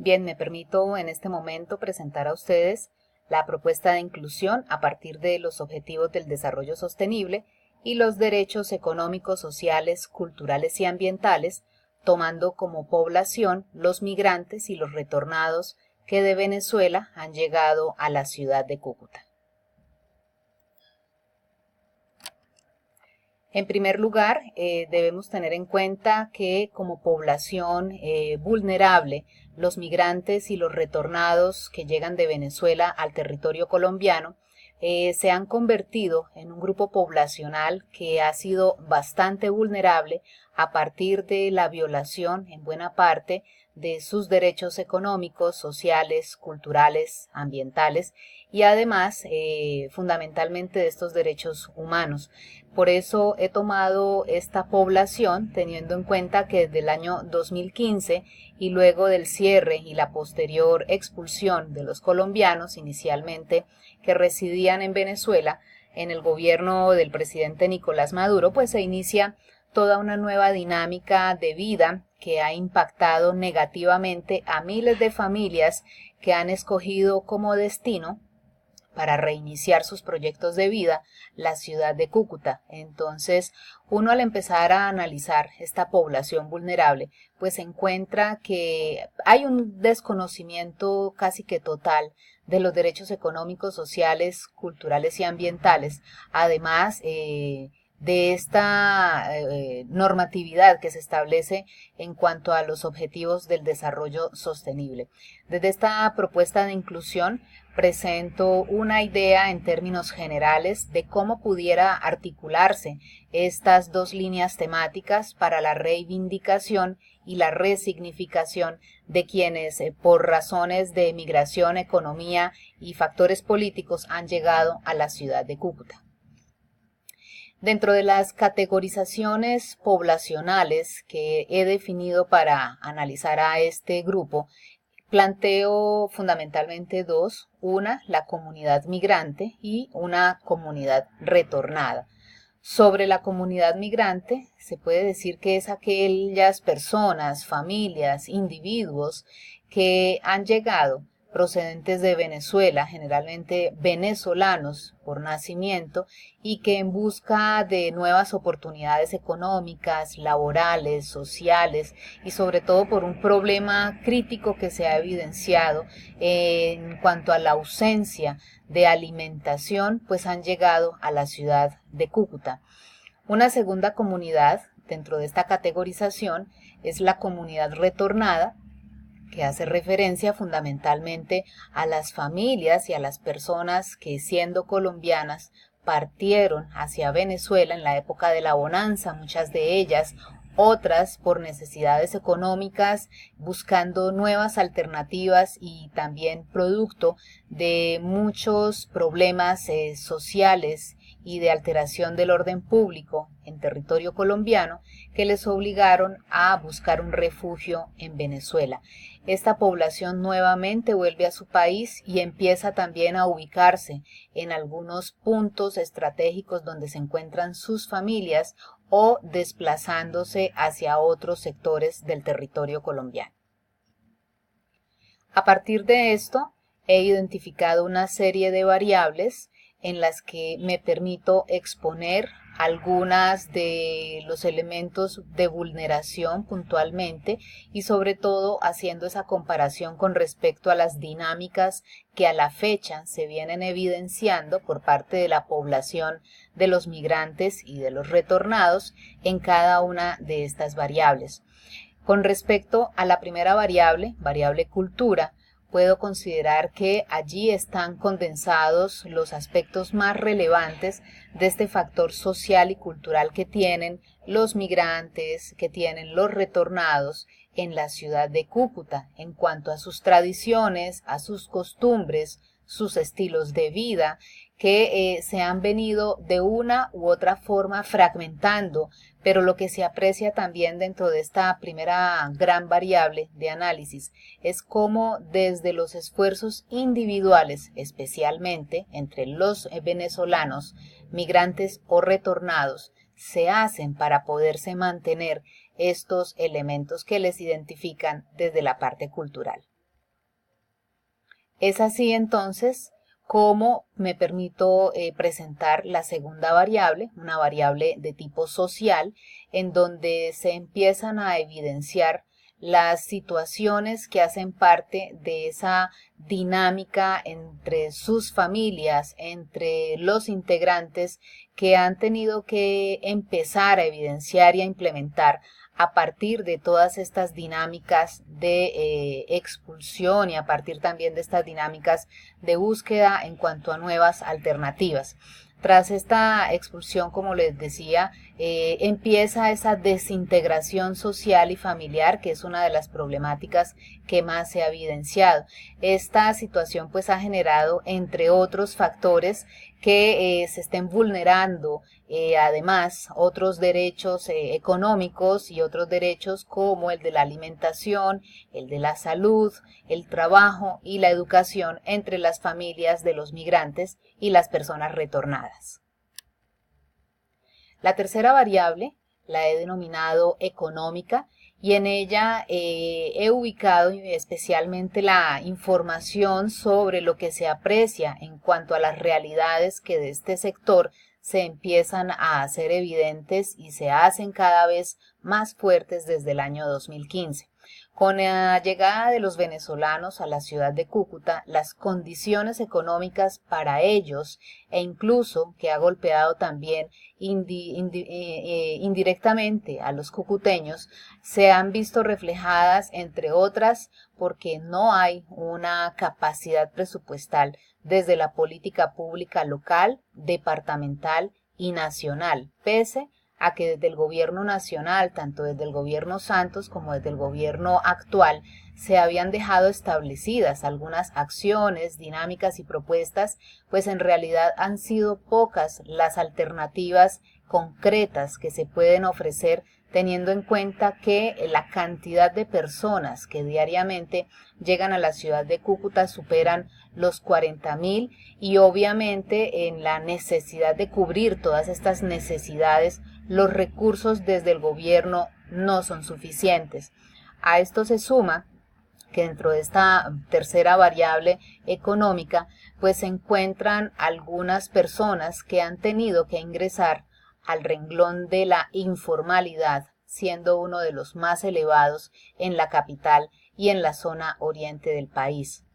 Bien, me permito en este momento presentar a ustedes la propuesta de inclusión a partir de los Objetivos del Desarrollo Sostenible y los derechos económicos, sociales, culturales y ambientales, tomando como población los migrantes y los retornados que de Venezuela han llegado a la ciudad de Cúcuta. En primer lugar, debemos tener en cuenta que como población vulnerable, los migrantes y los retornados que llegan de Venezuela al territorio colombiano se han convertido en un grupo poblacional que ha sido bastante vulnerable a partir de la violación, en buena parte, de sus derechos económicos, sociales, culturales, ambientales y además fundamentalmente de estos derechos humanos. Por eso he tomado esta población teniendo en cuenta que desde el año 2015 y luego del cierre y la posterior expulsión de los colombianos inicialmente que residían en Venezuela, en el gobierno del presidente Nicolás Maduro, pues se inicia toda una nueva dinámica de vida que ha impactado negativamente a miles de familias que han escogido como destino para reiniciar sus proyectos de vida la ciudad de Cúcuta. Entonces, uno al empezar a analizar esta población vulnerable, pues encuentra que hay un desconocimiento casi que total de los derechos económicos, sociales, culturales y ambientales. Además, de esta normatividad que se establece en cuanto a los objetivos del desarrollo sostenible. Desde esta propuesta de inclusión presento una idea en términos generales de cómo pudiera articularse estas dos líneas temáticas para la reivindicación y la resignificación de quienes por razones de migración, economía y factores políticos han llegado a la ciudad de Cúcuta. Dentro de las categorizaciones poblacionales que he definido para analizar a este grupo, planteo fundamentalmente dos, una, la comunidad migrante y una comunidad retornada. Sobre la comunidad migrante, se puede decir que es aquellas personas, familias, individuos que han llegado procedentes de Venezuela, generalmente venezolanos por nacimiento, y que en busca de nuevas oportunidades económicas, laborales, sociales y sobre todo por un problema crítico que se ha evidenciado en cuanto a la ausencia de alimentación, pues han llegado a la ciudad de Cúcuta. Una segunda comunidad dentro de esta categorización es la comunidad retornada, que hace referencia fundamentalmente a las familias y a las personas que siendo colombianas partieron hacia Venezuela en la época de la bonanza, muchas de ellas, otras por necesidades económicas, buscando nuevas alternativas y también producto de muchos problemas sociales y de alteración del orden público en territorio colombiano que les obligaron a buscar un refugio en Venezuela. Esta población nuevamente vuelve a su país y empieza también a ubicarse en algunos puntos estratégicos donde se encuentran sus familias o desplazándose hacia otros sectores del territorio colombiano. A partir de esto, he identificado una serie de variables en las que me permito exponer algunas de los elementos de vulneración puntualmente y sobre todo haciendo esa comparación con respecto a las dinámicas que a la fecha se vienen evidenciando por parte de la población de los migrantes y de los retornados en cada una de estas variables. Con respecto a la primera variable cultura, puedo considerar que allí están condensados los aspectos más relevantes de este factor social y cultural que tienen los migrantes, que tienen los retornados en la ciudad de Cúcuta, en cuanto a sus tradiciones, a sus costumbres, sus estilos de vida, que se han venido de una u otra forma fragmentando, pero lo que se aprecia también dentro de esta primera gran variable de análisis es cómo desde los esfuerzos individuales, especialmente entre los venezolanos, migrantes o retornados, se hacen para poderse mantener estos elementos que les identifican desde la parte cultural. Es así entonces como me permito presentar la segunda variable, una variable de tipo social, en donde se empiezan a evidenciar las situaciones que hacen parte de esa dinámica entre sus familias, entre los integrantes que han tenido que empezar a evidenciar y a implementar a partir de todas estas dinámicas de expulsión y a partir también de estas dinámicas de búsqueda en cuanto a nuevas alternativas. Tras esta expulsión, como les decía, empieza esa desintegración social y familiar, que es una de las problemáticas que más se ha evidenciado. Esta situación pues ha generado, entre otros factores, que se estén vulnerando además otros derechos económicos y otros derechos como el de la alimentación, el de la salud, el trabajo y la educación entre las familias de los migrantes y las personas retornadas. La tercera variable la he denominado económica y en ella he ubicado especialmente la información sobre lo que se aprecia en cuanto a las realidades que de este sector se empiezan a hacer evidentes y se hacen cada vez más fuertes desde el año 2015. Con la llegada de los venezolanos a la ciudad de Cúcuta, las condiciones económicas para ellos e incluso que ha golpeado también indirectamente a los cucuteños se han visto reflejadas, entre otras, porque no hay una capacidad presupuestal desde la política pública local, departamental y nacional, pese a que desde el gobierno nacional, tanto desde el gobierno Santos como desde el gobierno actual, se habían dejado establecidas algunas acciones, dinámicas y propuestas, pues en realidad han sido pocas las alternativas concretas que se pueden ofrecer teniendo en cuenta que la cantidad de personas que diariamente llegan a la ciudad de Cúcuta superan los 40.000 y obviamente en la necesidad de cubrir todas estas necesidades, los recursos desde el gobierno no son suficientes. A esto se suma que dentro de esta tercera variable económica, pues se encuentran algunas personas que han tenido que ingresar al renglón de la informalidad, siendo uno de los más elevados en la capital y en la zona oriente del país.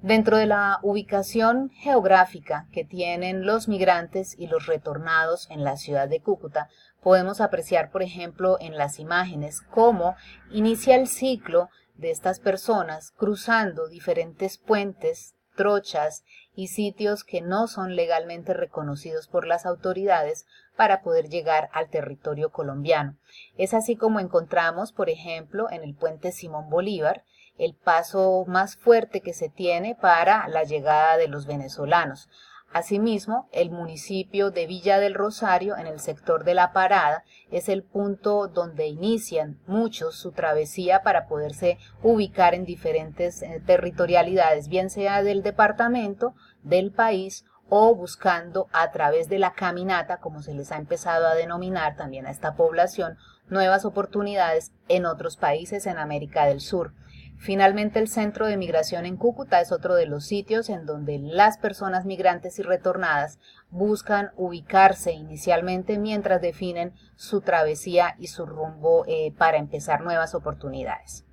Dentro de la ubicación geográfica que tienen los migrantes y los retornados en la ciudad de Cúcuta, podemos apreciar, por ejemplo, en las imágenes cómo inicia el ciclo de estas personas cruzando diferentes puentes, trochas y sitios que no son legalmente reconocidos por las autoridades para poder llegar al territorio colombiano. Es así como encontramos, por ejemplo, en el puente Simón Bolívar, el paso más fuerte que se tiene para la llegada de los venezolanos. Asimismo, el municipio de Villa del Rosario, en el sector de La Parada, es el punto donde inician muchos su travesía para poderse ubicar en diferentes territorialidades, bien sea del departamento, del país o buscando a través de la caminata, como se les ha empezado a denominar también a esta población, nuevas oportunidades en otros países en América del Sur. Finalmente, el Centro de Migración en Cúcuta es otro de los sitios en donde las personas migrantes y retornadas buscan ubicarse inicialmente mientras definen su travesía y su rumbo para empezar nuevas oportunidades.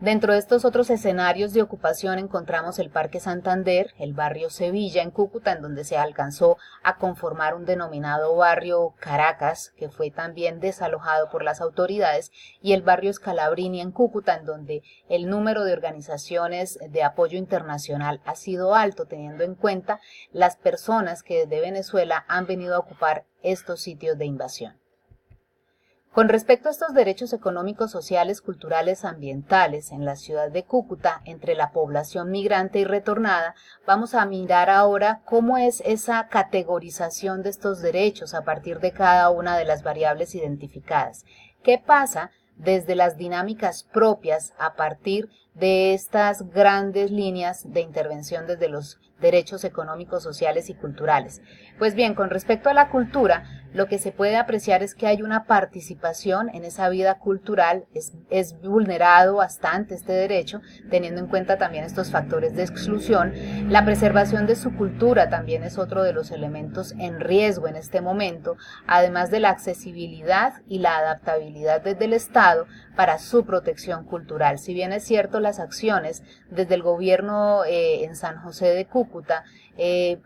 Dentro de estos otros escenarios de ocupación encontramos el Parque Santander, el barrio Sevilla en Cúcuta, en donde se alcanzó a conformar un denominado barrio Caracas, que fue también desalojado por las autoridades, y el barrio Scalabrini en Cúcuta, en donde el número de organizaciones de apoyo internacional ha sido alto, teniendo en cuenta las personas que desde Venezuela han venido a ocupar estos sitios de invasión. Con respecto a estos derechos económicos, sociales, culturales, ambientales en la ciudad de Cúcuta, entre la población migrante y retornada, vamos a mirar ahora cómo es esa categorización de estos derechos a partir de cada una de las variables identificadas. ¿Qué pasa desde las dinámicas propias a partir de estas grandes líneas de intervención desde derechos económicos, sociales y culturales. Pues bien, con respecto a la cultura, lo que se puede apreciar es que hay una participación en esa vida cultural, es vulnerado bastante este derecho, teniendo en cuenta también estos factores de exclusión. La preservación de su cultura también es otro de los elementos en riesgo en este momento, además de la accesibilidad y la adaptabilidad desde el Estado para su protección cultural. Si bien es cierto, las acciones desde el gobierno en San José de Cúcuta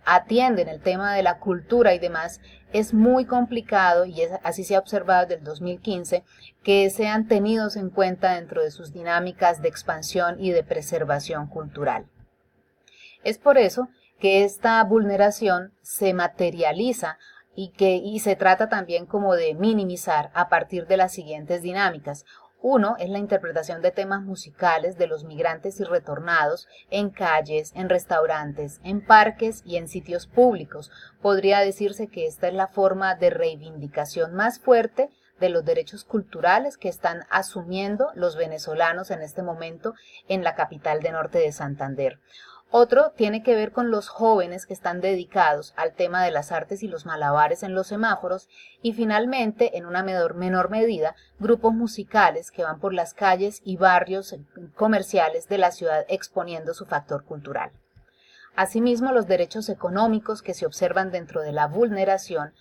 atienden el tema de la cultura y demás, es muy complicado, y así se ha observado desde el 2015, que sean tenidos en cuenta dentro de sus dinámicas de expansión y de preservación cultural. Es por eso que esta vulneración se materializa y se trata también como de minimizar a partir de las siguientes dinámicas. Uno es la interpretación de temas musicales de los migrantes y retornados en calles, en restaurantes, en parques y en sitios públicos. Podría decirse que esta es la forma de reivindicación más fuerte de los derechos culturales que están asumiendo los venezolanos en este momento en la capital de Norte de Santander. Otro tiene que ver con los jóvenes que están dedicados al tema de las artes y los malabares en los semáforos, y finalmente, en una menor medida, grupos musicales que van por las calles y barrios comerciales de la ciudad exponiendo su factor cultural. Asimismo, los derechos económicos que se observan dentro de la vulneración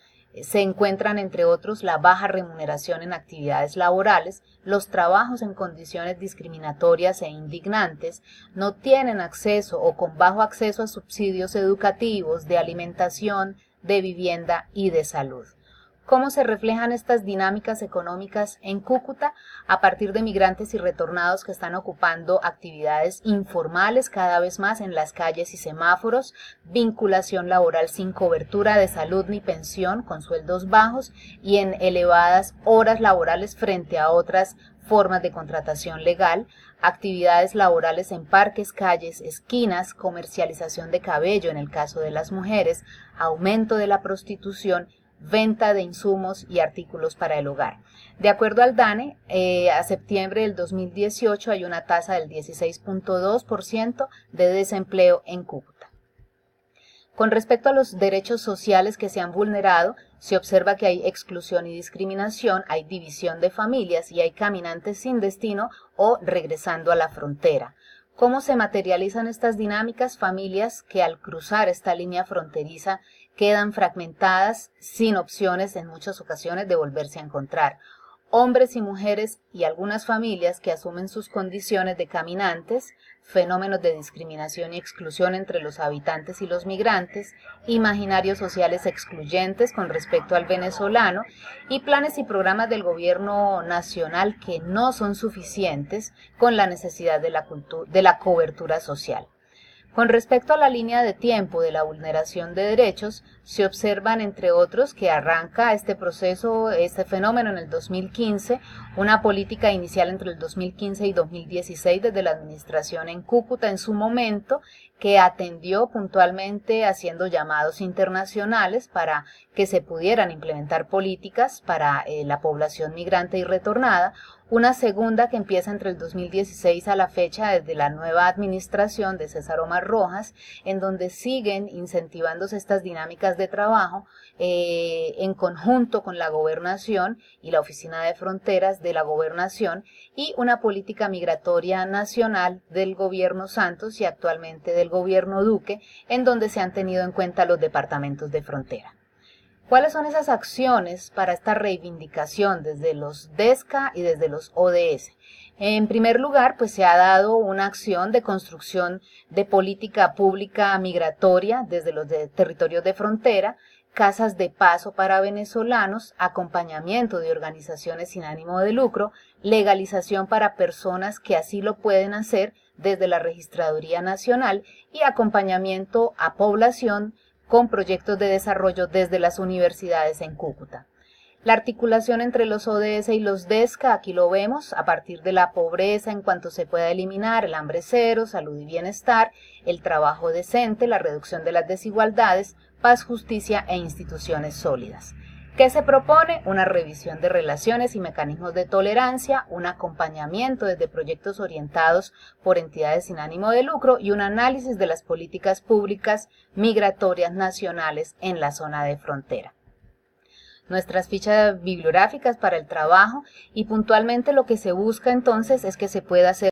se encuentran, entre otros, la baja remuneración en actividades laborales, los trabajos en condiciones discriminatorias e indignantes, no tienen acceso o con bajo acceso a subsidios educativos, de alimentación, de vivienda y de salud. ¿Cómo se reflejan estas dinámicas económicas en Cúcuta? A partir de migrantes y retornados que están ocupando actividades informales cada vez más en las calles y semáforos, vinculación laboral sin cobertura de salud ni pensión, con sueldos bajos y en elevadas horas laborales frente a otras formas de contratación legal, actividades laborales en parques, calles, esquinas, comercialización de cabello en el caso de las mujeres, aumento de la prostitución, venta de insumos y artículos para el hogar. De acuerdo al DANE, a septiembre del 2018 hay una tasa del 16.2% de desempleo en Cúcuta. Con respecto a los derechos sociales que se han vulnerado, se observa que hay exclusión y discriminación, hay división de familias y hay caminantes sin destino o regresando a la frontera. ¿Cómo se materializan estas dinámicas? Familias que al cruzar esta línea fronteriza quedan fragmentadas, sin opciones en muchas ocasiones de volverse a encontrar. Hombres y mujeres y algunas familias que asumen sus condiciones de caminantes, fenómenos de discriminación y exclusión entre los habitantes y los migrantes, imaginarios sociales excluyentes con respecto al venezolano y planes y programas del gobierno nacional que no son suficientes con la necesidad de la cobertura social. Con respecto a la línea de tiempo de la vulneración de derechos, se observan, entre otros, que arranca este proceso, este fenómeno en el 2015, una política inicial entre el 2015 y 2016 desde la administración en Cúcuta en su momento, que atendió puntualmente haciendo llamados internacionales para que se pudieran implementar políticas para la población migrante y retornada. Una segunda que empieza entre el 2016 a la fecha desde la nueva administración de César Omar Rojas, en donde siguen incentivándose estas dinámicas de trabajo en conjunto con la Gobernación y la Oficina de Fronteras de la Gobernación, y una política migratoria nacional del gobierno Santos y actualmente del gobierno Duque, en donde se han tenido en cuenta los departamentos de frontera. ¿Cuáles son esas acciones para esta reivindicación desde los DESCA y desde los ODS? En primer lugar, pues se ha dado una acción de construcción de política pública migratoria desde los territorios de frontera, casas de paso para venezolanos, acompañamiento de organizaciones sin ánimo de lucro, legalización para personas que así lo pueden hacer desde la Registraduría Nacional y acompañamiento a población con proyectos de desarrollo desde las universidades en Cúcuta. La articulación entre los ODS y los DESCA, aquí lo vemos, a partir de la pobreza en cuanto se pueda eliminar, el hambre cero, salud y bienestar, el trabajo decente, la reducción de las desigualdades, paz, justicia e instituciones sólidas. ¿Qué se propone? Una revisión de relaciones y mecanismos de tolerancia, un acompañamiento desde proyectos orientados por entidades sin ánimo de lucro y un análisis de las políticas públicas migratorias nacionales en la zona de frontera. Nuestras fichas bibliográficas para el trabajo, y puntualmente lo que se busca entonces es que se pueda hacer